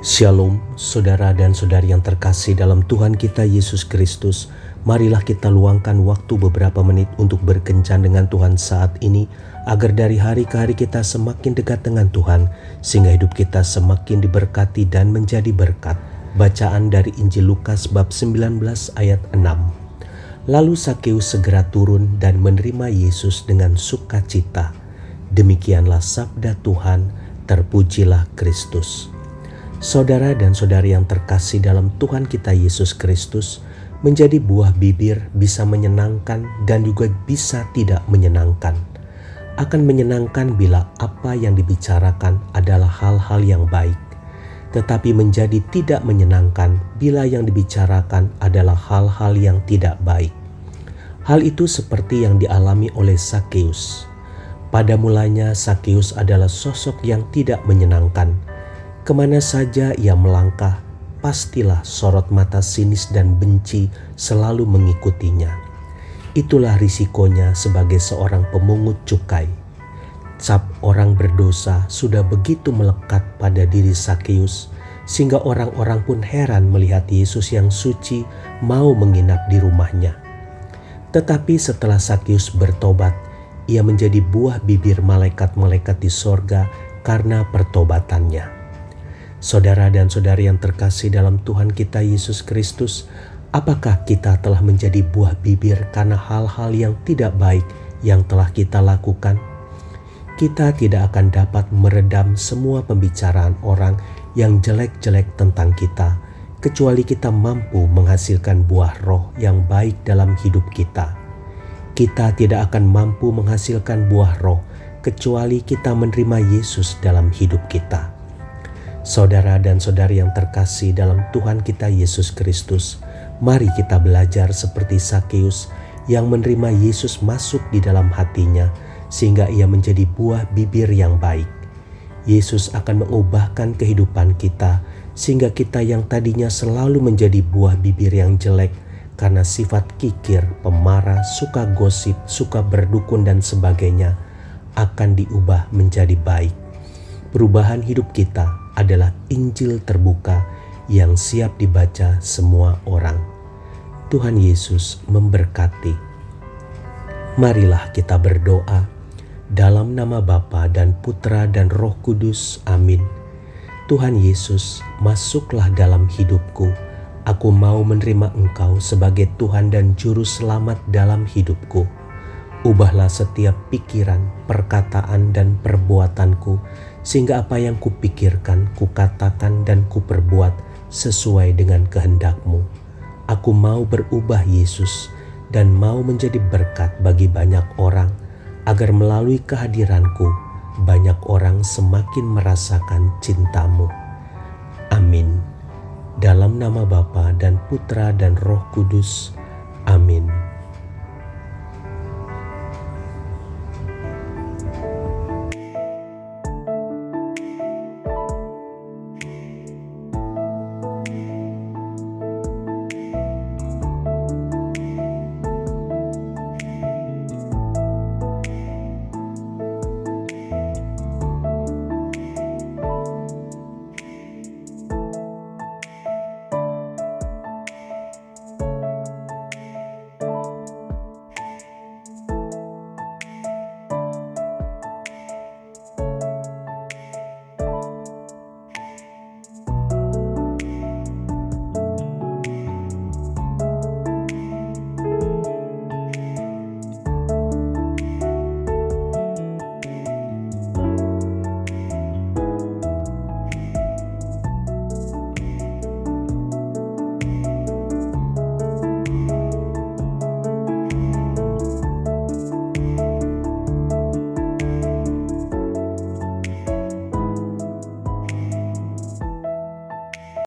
Shalom, saudara dan saudari yang terkasih dalam Tuhan kita Yesus Kristus. Marilah kita luangkan waktu beberapa menit untuk berkencan dengan Tuhan saat ini, agar dari hari ke hari kita semakin dekat dengan Tuhan, sehingga hidup kita semakin diberkati dan menjadi berkat. Bacaan dari Injil Lukas bab 19 ayat 6. Lalu Sakeus segera turun dan menerima Yesus dengan sukacita. Demikianlah sabda Tuhan, terpujilah Kristus. Saudara dan saudari yang terkasih dalam Tuhan kita Yesus Kristus, menjadi buah bibir bisa menyenangkan dan juga bisa tidak menyenangkan. Akan menyenangkan bila apa yang dibicarakan adalah hal-hal yang baik, tetapi menjadi tidak menyenangkan bila yang dibicarakan adalah hal-hal yang tidak baik. Hal itu seperti yang dialami oleh Sakeus. Pada mulanya Sakeus adalah sosok yang tidak menyenangkan. Kemana saja ia melangkah, pastilah sorot mata sinis dan benci selalu mengikutinya. Itulah risikonya sebagai seorang pemungut cukai. Cap orang berdosa sudah begitu melekat pada diri Sakeus, sehingga orang-orang pun heran melihat Yesus yang suci mau menginap di rumahnya. Tetapi setelah Sakeus bertobat, ia menjadi buah bibir malaikat-malaikat di sorga karena pertobatannya. Saudara dan saudari yang terkasih dalam Tuhan kita Yesus Kristus, apakah kita telah menjadi buah bibir karena hal-hal yang tidak baik yang telah kita lakukan? Kita tidak akan dapat meredam semua pembicaraan orang yang jelek-jelek tentang kita, kecuali kita mampu menghasilkan buah roh yang baik dalam hidup kita. Kita tidak akan mampu menghasilkan buah roh, kecuali kita menerima Yesus dalam hidup kita. Saudara dan saudari yang terkasih dalam Tuhan kita Yesus Kristus, mari kita belajar seperti Sakeus yang menerima Yesus masuk di dalam hatinya sehingga ia menjadi buah bibir yang baik. Yesus akan mengubahkan kehidupan kita sehingga kita yang tadinya selalu menjadi buah bibir yang jelek karena sifat kikir, pemarah, suka gosip, suka berdukun dan sebagainya akan diubah menjadi baik. Perubahan hidup kita adalah Injil terbuka yang siap dibaca semua orang. Tuhan Yesus memberkati. Marilah kita berdoa dalam nama Bapa dan Putra dan Roh Kudus. Amin. Tuhan Yesus, masuklah dalam hidupku. Aku mau menerima Engkau sebagai Tuhan dan Juru Selamat dalam hidupku. Ubahlah setiap pikiran, perkataan, dan perbuatanku, sehingga apa yang kupikirkan, kukatakan, dan kuperbuat sesuai dengan kehendak-Mu. Aku mau berubah Yesus, dan mau menjadi berkat bagi banyak orang, agar melalui kehadiranku, banyak orang semakin merasakan cinta-Mu. Amin. Dalam nama Bapa dan Putra dan Roh Kudus. Amin.